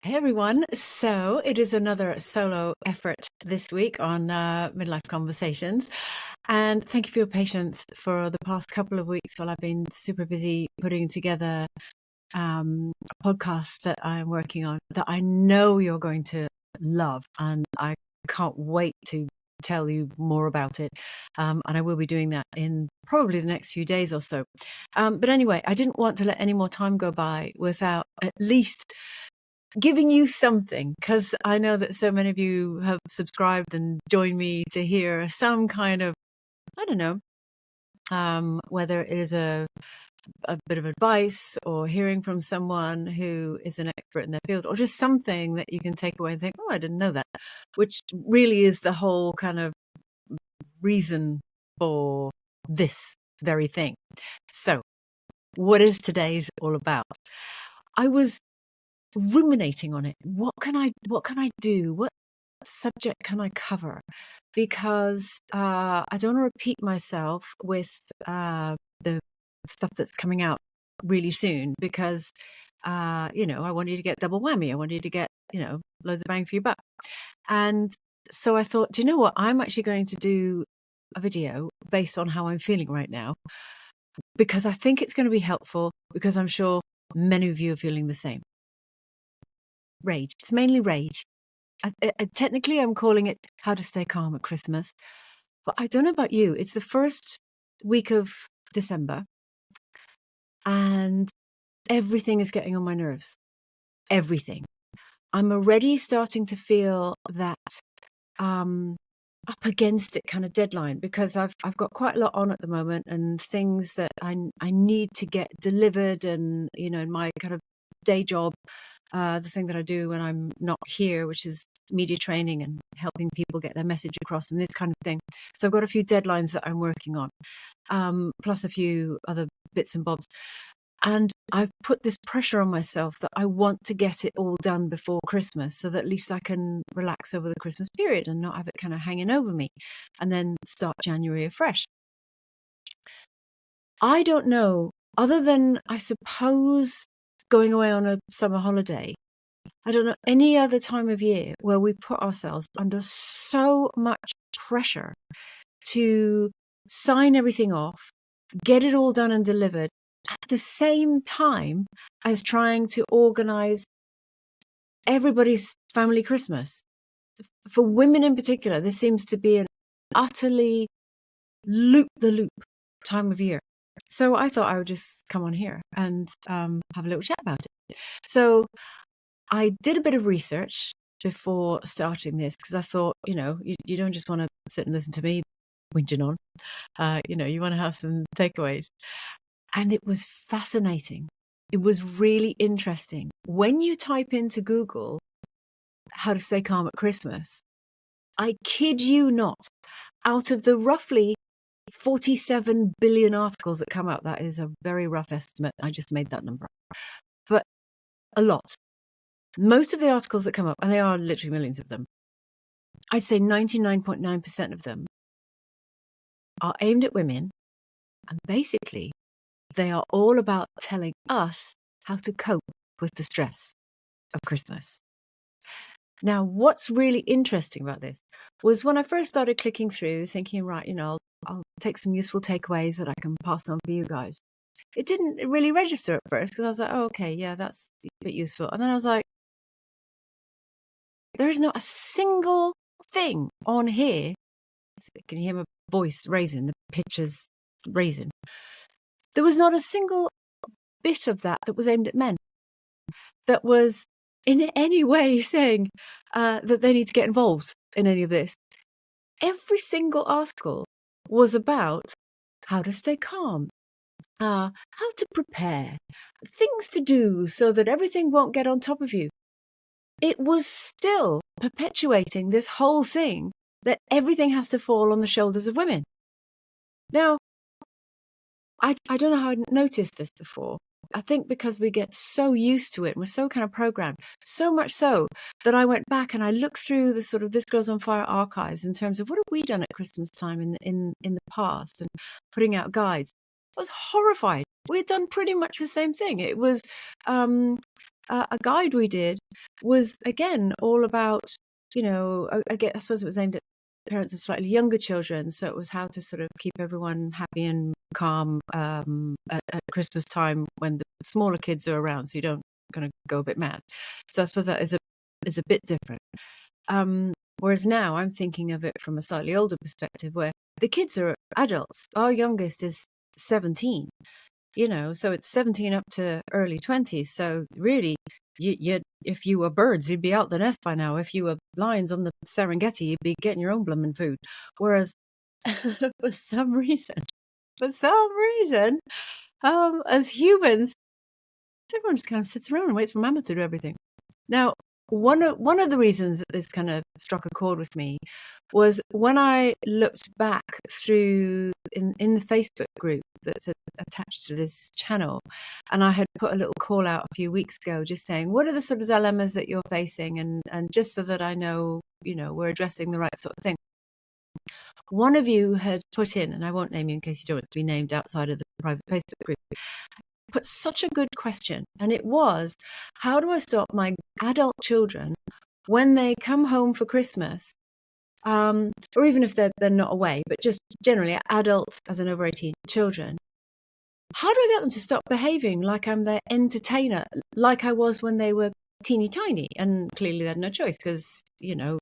Hey everyone. So it is another solo effort this week on Midlife Conversations. And thank you for your patience for the past couple of weeks while I've been super busy putting together a podcast that I'm working on that I know you're going to love. And I can't wait to tell you more about it. And I will be doing that in probably the next few days or so. But anyway, I didn't want to let any more time go by without at least giving you something, because I know that so many of you have subscribed and joined me to hear some kind of, I don't know, whether it is a bit of advice or hearing from someone who is an expert in their field, or just something that you can take away and think, oh, I didn't know that, which really is the whole kind of reason for this very thing. So what is today's all about? I was ruminating on it. What can I do? What subject can I cover? Because I don't want to repeat myself with the stuff that's coming out really soon, because I want you to get double whammy. I want you to get, loads of bang for your buck. And so I thought, do you know what? I'm actually going to do a video based on how I'm feeling right now, because I think it's going to be helpful, because I'm sure many of you are feeling the same. Rage. It's mainly rage. Technically, I'm calling it How to Stay Calm at Christmas. But I don't know about you. It's the first week of December, and everything is getting on my nerves. Everything. I'm already starting to feel that up against it kind of deadline, because I've got quite a lot on at the moment, and things that I need to get delivered, and in my kind of day job, the thing that I do when I'm not here, which is media training and helping people get their message across and this kind of thing. So I've got a few deadlines that I'm working on, plus a few other bits and bobs. And I've put this pressure on myself that I want to get it all done before Christmas, so that at least I can relax over the Christmas period and not have it kind of hanging over me, and then start January afresh. I don't know, other than, I suppose, going away on a summer holiday, I don't know any other time of year where we put ourselves under so much pressure to sign everything off, get it all done and delivered, at the same time as trying to organize everybody's family Christmas. For women in particular, this seems to be an utterly loop-the-loop time of year. So I thought I would just come on here and have a little chat about it. So I did a bit of research before starting this, because I thought, you don't just want to sit and listen to me whinging on. You want to have some takeaways. And it was fascinating. It was really interesting. When you type into Google, How to Stay Calm at Christmas, I kid you not, out of the roughly 47 billion articles that come out, that is a very rough estimate. I just made that number up. But a lot. Most of the articles that come up, and there are literally millions of them, I'd say 99.9% of them are aimed at women. And basically, they are all about telling us how to cope with the stress of Christmas. Now, what's really interesting about this was when I first started clicking through, thinking, right, I'll take some useful takeaways that I can pass on for you guys. It didn't really register at first, because I was like, oh, okay, yeah, that's a bit useful. And then I was like, there is not a single thing on here. Can you hear my voice raising? The pitch is raising. There was not a single bit of that was aimed at men, that was in any way saying that they need to get involved in any of this. Every single article was about how to stay calm, how to prepare, things to do so that everything won't get on top of you. It was still perpetuating this whole thing that everything has to fall on the shoulders of women. Now, I don't know how I'd noticed this before. I think because we get so used to it, and we're so kind of programmed, so much so that I went back and I looked through the sort of This Girls on Fire archives in terms of what have we done at Christmas time in the past, and putting out guides. I was horrified. We had done pretty much the same thing. It was a guide we did was, again, all about, I suppose it was aimed at parents of slightly younger children. So it was how to sort of keep everyone happy and calm at Christmas time when the smaller kids are around, so you don't kind of go a bit mad. So I suppose that is a bit different. Whereas now I'm thinking of it from a slightly older perspective, where the kids are adults. Our youngest is 17, so it's 17 up to early 20s. So really, if you were birds, you'd be out the nest by now. If you were lions on the Serengeti, you'd be getting your own blooming food. Whereas for some reason, as humans, everyone just kind of sits around and waits for Mama to do everything. Now, one of the reasons that this kind of struck a chord with me was when I looked back through in the Facebook group that's attached to this channel, and I had put a little call out a few weeks ago just saying, what are the sort of dilemmas that you're facing, and just so that I know, we're addressing the right sort of thing. One of you had put in, and I won't name you in case you don't want to be named outside of the private Facebook group, put such a good question, and it was, how do I stop my adult children when they come home for Christmas, or even if they're not away, but just generally adult as in over 18 children, how do I get them to stop behaving like I'm their entertainer, like I was when they were teeny tiny? And clearly they had no choice, because you don't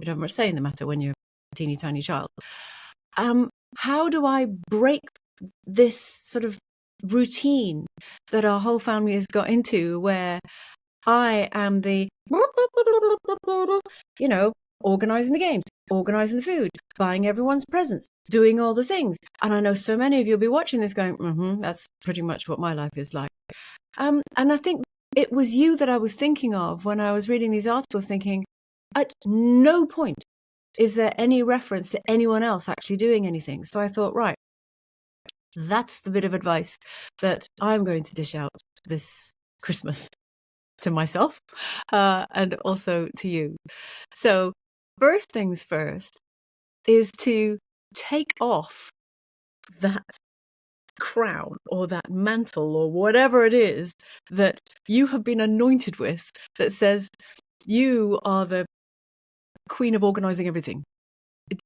have much say in the matter when you're a teeny tiny child. How do I break this sort of routine that our whole family has got into, where I am the organising the games, organising the food, buying everyone's presents, doing all the things? And I know so many of you will be watching this going, that's pretty much what my life is like. And I think it was you that I was thinking of when I was reading these articles, thinking, at no point is there any reference to anyone else actually doing anything. So I thought, right, that's the bit of advice that I'm going to dish out this Christmas to myself and also to you. So first things first is to take off that crown or that mantle or whatever it is that you have been anointed with, that says you are the queen of organising everything.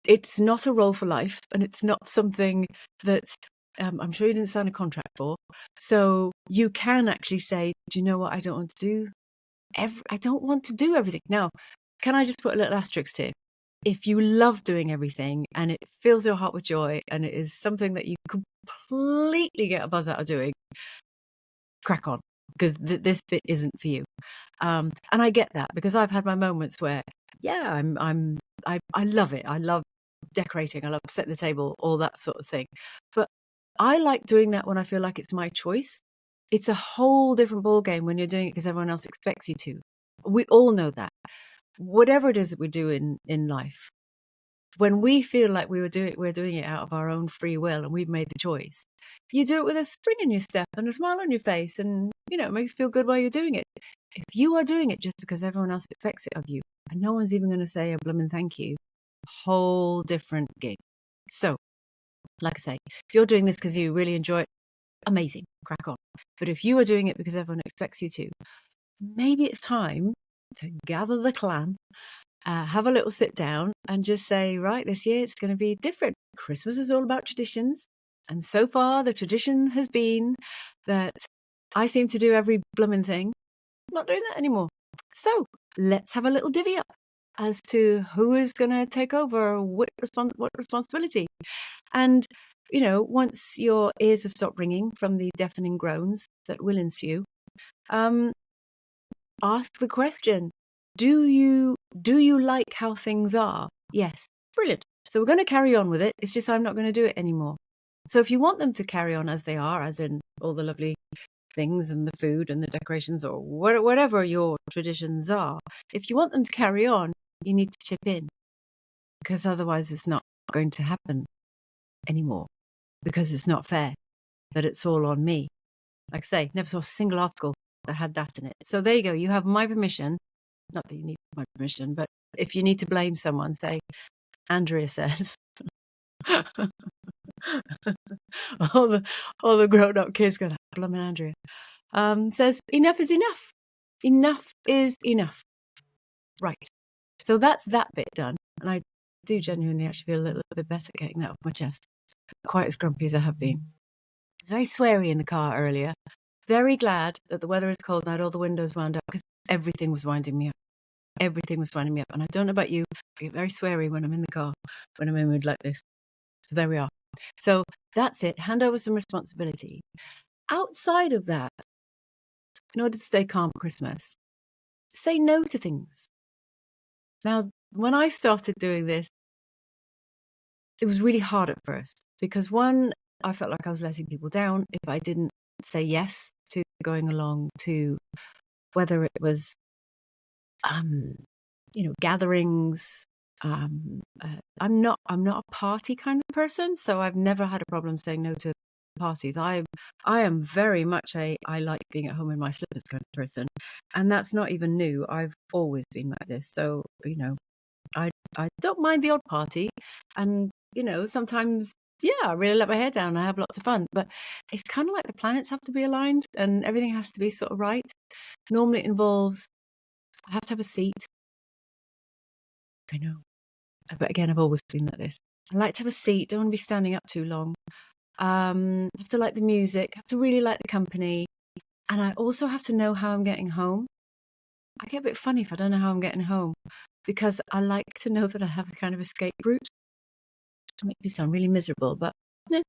It's not a role for life, and it's not something that I'm sure you didn't sign a contract for. So you can actually say, do you know what? I don't want to do everything. Now, can I just put a little asterisk here? If you love doing everything and it fills your heart with joy and it is something that you completely get a buzz out of doing, crack on, because this bit isn't for you. And I get that, because I've had my moments where, yeah, I love it. I love decorating. I love setting the table, all that sort of thing. But I like doing that when I feel like it's my choice. It's a whole different ballgame when you're doing it because everyone else expects you to. We all know that. Whatever it is that we do in life, when we feel like we're doing it out of our own free will and we've made the choice, you do it with a spring in your step and a smile on your face, and it makes you feel good while you're doing it. If you are doing it just because everyone else expects it of you, and no one's even going to say a blooming thank you, whole different gig. So, like I say, if you're doing this because you really enjoy it, amazing, crack on. But if you are doing it because everyone expects you to, maybe it's time to gather the clan, have a little sit down and just say, right, this year it's going to be different. Christmas is all about traditions. And so far the tradition has been that I seem to do every blooming thing. I'm not doing that anymore. So let's have a little divvy up as to who is going to take over what responsibility. And, once your ears have stopped ringing from the deafening groans that will ensue, ask the question, do you like how things are? Yes. Brilliant. So we're going to carry on with it. It's just I'm not going to do it anymore. So if you want them to carry on as they are, as in all the lovely things and the food and the decorations or whatever your traditions are, if you want them to carry on, you need to chip in, because otherwise it's not going to happen anymore, because it's not fair that it's all on me. Like I say, never saw a single article that had that in it. So there you go. You have my permission. Not that you need my permission, but if you need to blame someone, say, Andrea says. all the grown-up kids go, blooming Andrea. Says, enough is enough. Enough is enough. Right. So that's that bit done. And I do genuinely actually feel a little bit better getting that off my chest. Not quite as grumpy as I have been. I was very sweary in the car earlier. Very glad that the weather is cold and I had all the windows wound up because everything was winding me up. Everything was winding me up. And I don't know about you, I get very sweary when I'm in the car, when I'm in a mood like this. So there we are. So that's it. Hand over some responsibility. Outside of that, in order to stay calm at Christmas, say no to things. Now, when I started doing this, it was really hard at first because one, I felt like I was letting people down if I didn't say yes to going along to whether it was, gatherings. I'm not a party kind of person, so I've never had a problem saying no to parties. I am very much I like being at home in my slippers kind of person, and that's not even new. I've always been like this. So I don't mind the odd party, and sometimes I really let my hair down. I have lots of fun, but it's kind of like the planets have to be aligned and everything has to be sort of right. Normally, it involves I have to have a seat. I know, but again, I've always been like this. I like to have a seat. Don't want to be standing up too long. Have to like the music. Have to really like the company, and I also have to know how I'm getting home. I get a bit funny if I don't know how I'm getting home because I like to know that I have a kind of escape route. To make me sound really miserable, but yeah.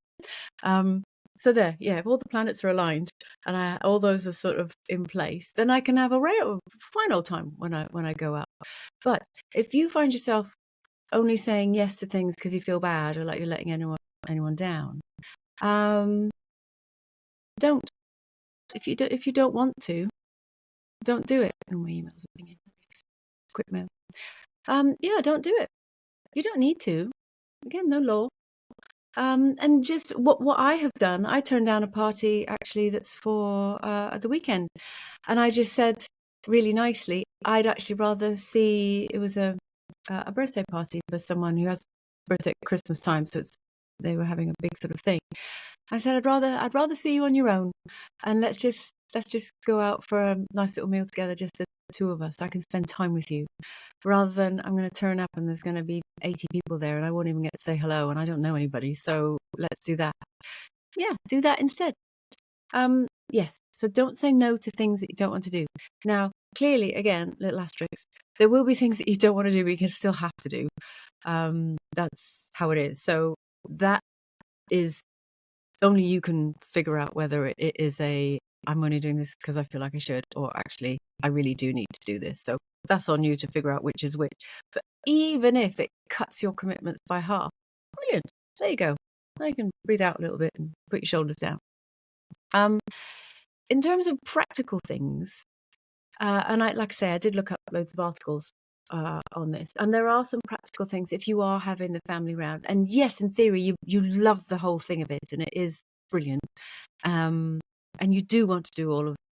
So there, if all the planets are aligned and all those are sort of in place, then I can have a fine old time when I go out. But if you find yourself only saying yes to things because you feel bad or like you're letting anyone down, don't. If you don't want to, don't do it. Oh, my emails are ringing. Quick mail. Don't do it. You don't need to. Again, no law. And just what I have done, I turned down a party actually that's for the weekend, and I just said really nicely, I'd actually rather see it was a birthday party for someone who has birthday at Christmas time, so they were having a big sort of thing. I said I'd rather see you on your own, and let's just go out for a nice little meal together, just the two of us. So I can spend time with you, rather than I'm going to turn up and there's going to be 80 people there and I won't even get to say hello and I don't know anybody. So let's do that. Yeah, do that instead. Yes. So don't say no to things that you don't want to do. Now, clearly, again, little asterisk, there will be things that you don't want to do, but you can still have to do. That's how it is. So that is only you can figure out whether it is I'm only doing this because I feel like I should, or actually I really do need to do this. So that's on you to figure out which is which. But even if it cuts your commitments by half, brilliant. There you go. Now you can breathe out a little bit and put your shoulders down. In terms of practical things, and like I say, I did look up loads of articles on this, and there are some practical things if you are having the family round. And yes, in theory, you love the whole thing of it, and it is brilliant. And you do want to do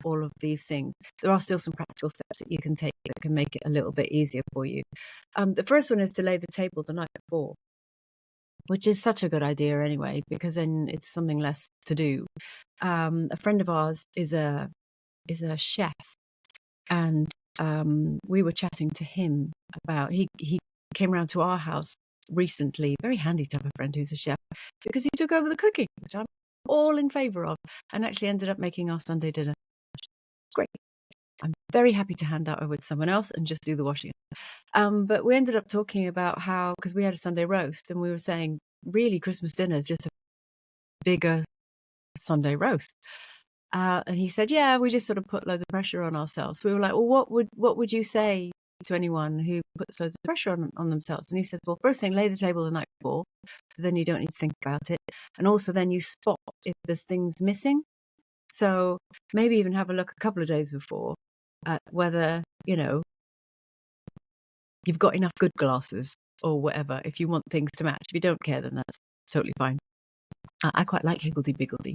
all of these things. There are still some practical steps that you can take that can make it a little bit easier for you. The first one is to lay the table the night before, which is such a good idea anyway, because then it's something less to do. A friend of ours is a chef, and we were chatting to him about he came around to our house recently. Very handy to have a friend who's a chef because he took over the cooking, which I'm all in favour of, and actually ended up making our Sunday dinner. Great. I'm very happy to hand that over to someone else and just do the washing. But we ended up talking about how, because we had a Sunday roast, and we were saying really Christmas dinner is just a bigger Sunday roast. And he said, yeah, we just sort of put loads of pressure on ourselves. We were like, well, what would you say to anyone who puts loads of pressure on themselves? And he says, well, first thing, lay the table the night before, so then you don't need to think about it. And also then you spot if there's things missing. So maybe even have a look a couple of days before at whether, you've got enough good glasses or whatever, if you want things to match. If you don't care, then that's totally fine. I quite like higgledy-piggledy.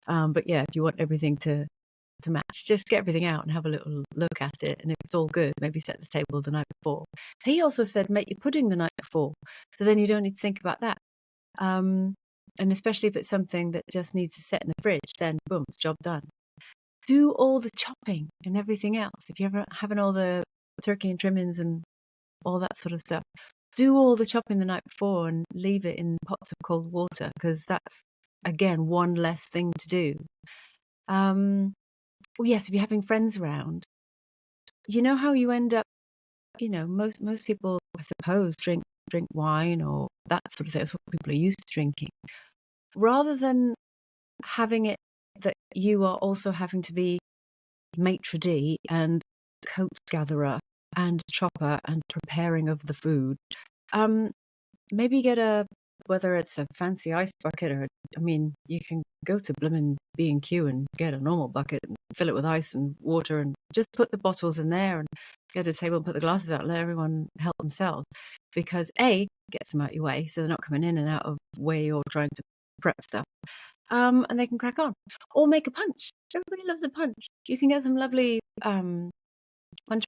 But yeah, if you want everything to match, just get everything out and have a little look at it. And if it's all good, maybe set the table the night before. He also said make your pudding the night before, so then you don't need to think about that. And especially if it's something that just needs to set in the fridge, then boom, it's job done. do all the chopping and everything else. If you're ever having all the turkey and trimmings and all that sort of stuff, do all the chopping the night before and leave it in pots of cold water, because that's, again, one less thing to do. Well, yes, if you're having friends around, you know how you end up, most people, I suppose, drink wine or that sort of thing. That's what people are used to drinking. Rather than having it that you are also having to be maitre d' and coat gatherer and chopper and preparing of the food, maybe get whether it's a fancy ice bucket or, you can go to blimmin' B&Q and get a normal bucket and fill it with ice and water and just put the bottles in there and get a table and put the glasses out and let everyone help themselves. Because A, gets them out your way, so they're not coming in and out of where you're trying to prep stuff. And they can crack on. Or make a punch. Everybody loves a punch. You can get some lovely punch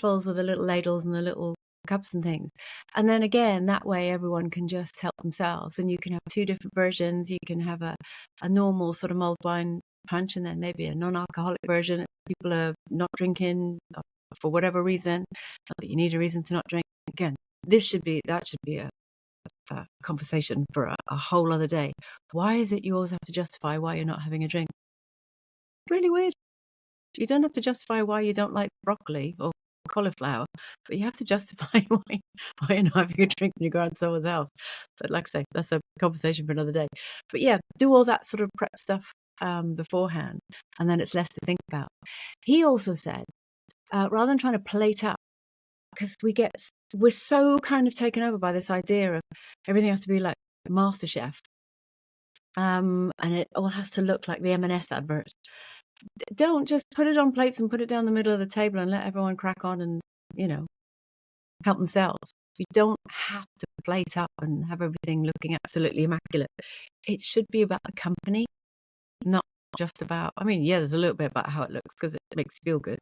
bowls with the little ladles and the little cups and things. And then again, that way everyone can just help themselves. And you can have two different versions. You can have a normal sort of mulled wine punch and then maybe a non-alcoholic version if people are not drinking for whatever reason. Not that you need a reason to not drink. Again, that should be a conversation for a whole other day. Why is it you always have to justify why you're not having a drink? Really weird. You don't have to justify why you don't like broccoli or cauliflower, but you have to justify why you're not having a drink when you go out to someone's house. But like I say, that's a conversation for another day. But yeah, do all that sort of prep stuff beforehand, and then it's less to think about. He also said, rather than trying to plate up, because we're so kind of taken over by this idea of everything has to be like MasterChef, and it all has to look like the M&S advert. Don't just put it on plates and put it down the middle of the table and let everyone crack on and, help themselves. You don't have to plate up and have everything looking absolutely immaculate. It should be about the company, not just about, there's a little bit about how it looks because it makes you feel good,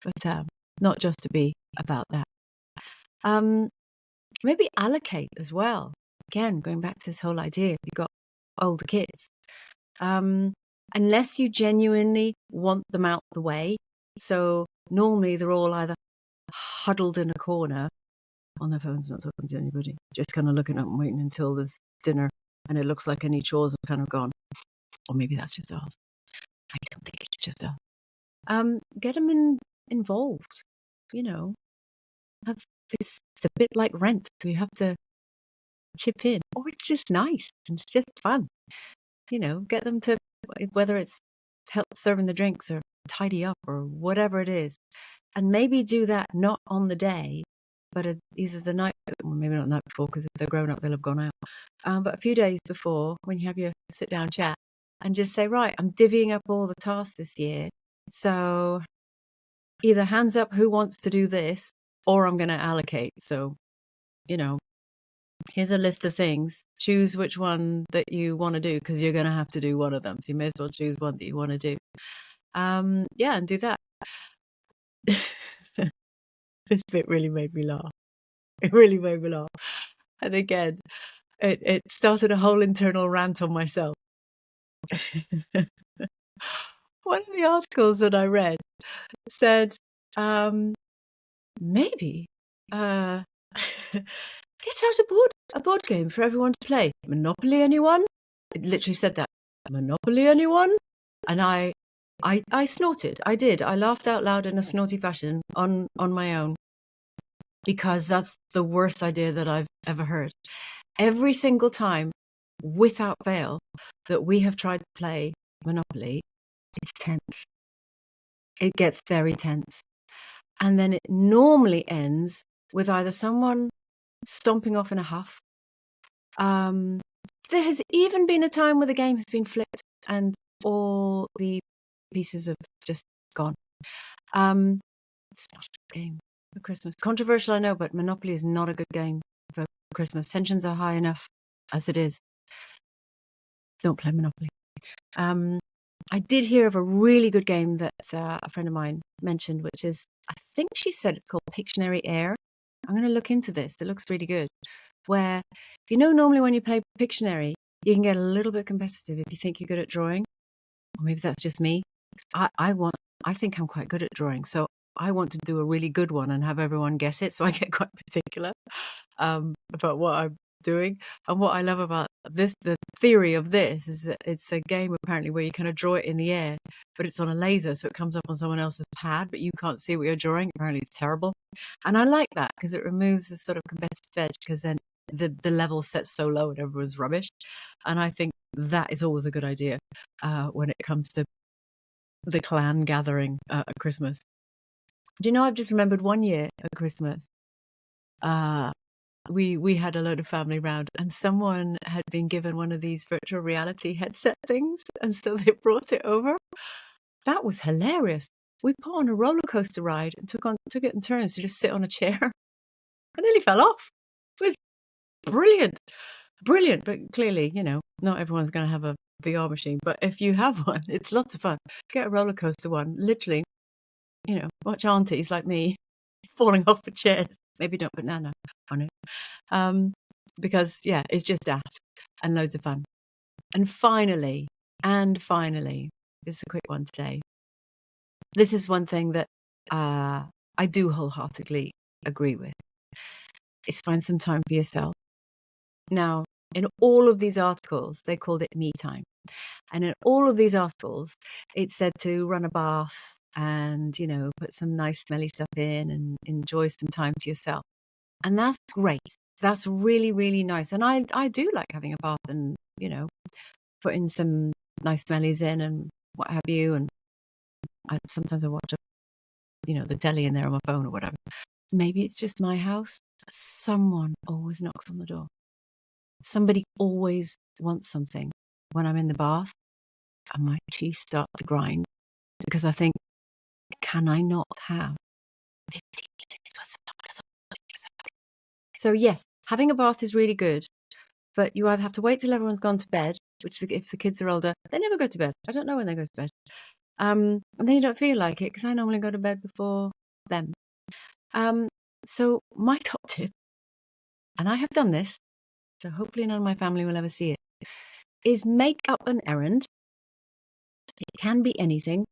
but not just to be about that. Maybe allocate as well. Again, going back to this whole idea, if you've got older kids, unless you genuinely want them out the way. So normally they're all either huddled in a corner on their phones, not talking to anybody, just kind of looking up and waiting until there's dinner and it looks like any chores have kind of gone. Or maybe that's just us. I don't think it's just us. Get them involved, it's a bit like rent. So you have to chip in. Or it's just nice and it's just fun. Get them to, whether it's help serving the drinks or tidy up or whatever it is. And maybe do that not on the day, but either the night, well, maybe not the night before, because if they're grown up, they'll have gone out. But a few days before, when you have your sit-down chat, and just say, right, I'm divvying up all the tasks this year. So either hands up who wants to do this, or I'm going to allocate. So, here's a list of things. Choose which one that you want to do, because you're going to have to do one of them. So you may as well choose one that you want to do. And do that. This bit really made me laugh. It really made me laugh. And again, it started a whole internal rant on myself. One of the articles that I read said, maybe get out a board game for everyone to play. Monopoly, anyone? It literally said that. Monopoly, anyone? And I snorted. I did. I laughed out loud in a snorty fashion on my own, because that's the worst idea that I've ever heard. Every single time, without fail, that we have tried to play Monopoly, it's tense. It gets very tense. And then it normally ends with either someone stomping off in a huff. There has even been a time where the game has been flipped and all the pieces have just gone. It's not a good game for Christmas. Controversial, I know, but Monopoly is not a good game for Christmas. Tensions are high enough as it is. Don't play Monopoly. I did hear of a really good game that a friend of mine mentioned, which is, I think she said it's called Pictionary Air. I'm going to look into this. It looks really good. Where, normally when you play Pictionary, you can get a little bit competitive if you think you're good at drawing. Or maybe that's just me. I want I think I'm quite good at drawing. So I want to do a really good one and have everyone guess it. So I get quite particular about what I'm doing. And what I love about this, the theory of this, is that it's a game apparently where you kind of draw it in the air, but it's on a laser, so it comes up on someone else's pad, but you can't see what you're drawing. Apparently it's terrible. And I like that because it removes this sort of competitive edge, because then the level sets so low and everyone's rubbish. And I think that is always a good idea when it comes to the clan gathering at Christmas. Do you know, I've just remembered one year at Christmas, we had a load of family round, and someone had been given one of these virtual reality headset things, and so they brought it over. That was hilarious. We put on a roller coaster ride and took it in turns to just sit on a chair. I nearly fell off. It was brilliant. Brilliant, but clearly, not everyone's going to have a VR machine, but if you have one, it's lots of fun. Get a roller coaster one, literally, watch aunties like me falling off the chairs. Maybe don't put Nana on it. Because, yeah, it's just daft and loads of fun. And finally, this is a quick one today. This is one thing that I do wholeheartedly agree with. Is find some time for yourself. Now, in all of these articles, they called it me time. And in all of these articles, it said to run a bath and, put some nice smelly stuff in and enjoy some time to yourself. And that's great. That's really, really nice. And I do like having a bath and, putting some nice smellies in and what have you. And sometimes I watch, the telly in there on my phone or whatever. Maybe it's just my house. Someone always knocks on the door. Somebody always wants something when I'm in the bath, and my teeth start to grind because I think, can I not have 15 minutes or something? So yes, having a bath is really good, but you either have to wait till everyone's gone to bed, which if the kids are older, they never go to bed. I don't know when they go to bed. And then you don't feel like it because I normally go to bed before them. So my top tip, and I have done this, so hopefully none of my family will ever see it, is make up an errand. It can be anything.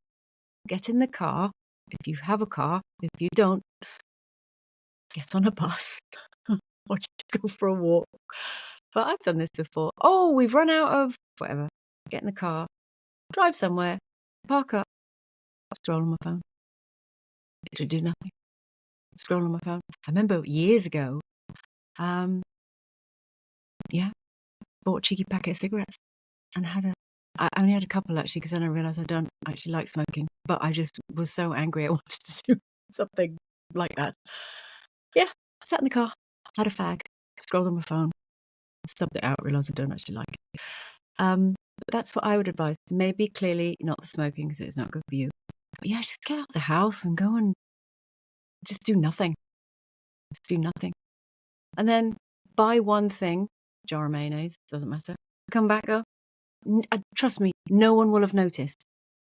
Get in the car, if you have a car. If you don't, get on a bus or just go for a walk. But I've done this before. Oh, we've run out of whatever. Get in the car, drive somewhere, park up, scroll on my phone. Literally do nothing. Scroll on my phone. I remember years ago, bought a cheeky packet of cigarettes and I only had a couple actually, because then I realised I don't actually like smoking, but I just was so angry I wanted to do something like that. Yeah, I sat in the car, had a fag, scrolled on my phone, stubbed it out, realised I don't actually like it. But that's what I would advise. Maybe clearly not the smoking because it's not good for you. But yeah, just get out of the house and go and just do nothing. Just do nothing. And then buy one thing, jar of mayonnaise, doesn't matter. Come back, go. Trust me, no one will have noticed.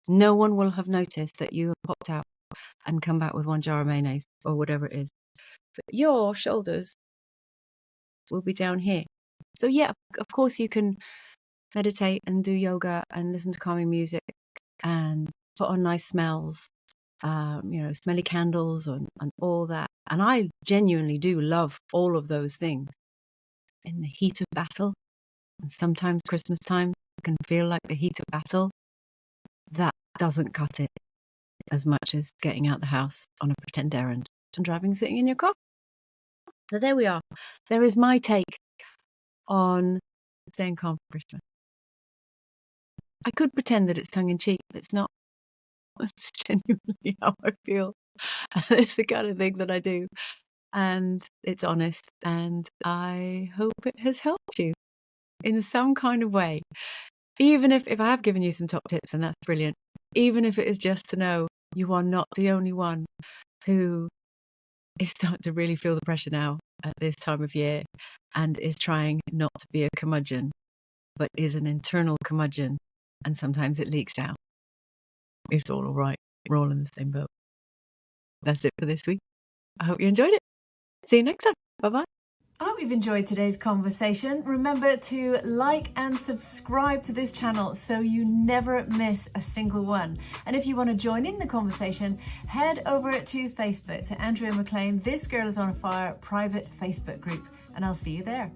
No one will have noticed that you have popped out and come back with one jar of mayonnaise or whatever it is. But your shoulders will be down here. So yeah, of course you can meditate and do yoga and listen to calming music and put on nice smells, smelly candles and all that. And I genuinely do love all of those things. In the heat of battle, and sometimes Christmas time can feel like the heat of battle, that doesn't cut it as much as getting out the house on a pretend errand and driving, sitting in your car. So there we are. There is my take on staying calm for Christmas. I could pretend that it's tongue-in-cheek, but it's not. It's genuinely how I feel. It's the kind of thing that I do. And it's honest. And I hope it has helped you in some kind of way. Even if I have given you some top tips, and that's brilliant. Even if it is just to know you are not the only one who is starting to really feel the pressure now at this time of year and is trying not to be a curmudgeon, but is an internal curmudgeon, and sometimes it leaks out. It's all right. We're all in the same boat. That's it for this week. I hope you enjoyed it. See you next time. Bye-bye. I hope you've enjoyed today's conversation. Remember to like and subscribe to this channel so you never miss a single one. And if you want to join in the conversation, head over to Facebook to Andrea McLean, This Girl is on Fire private Facebook group, and I'll see you there.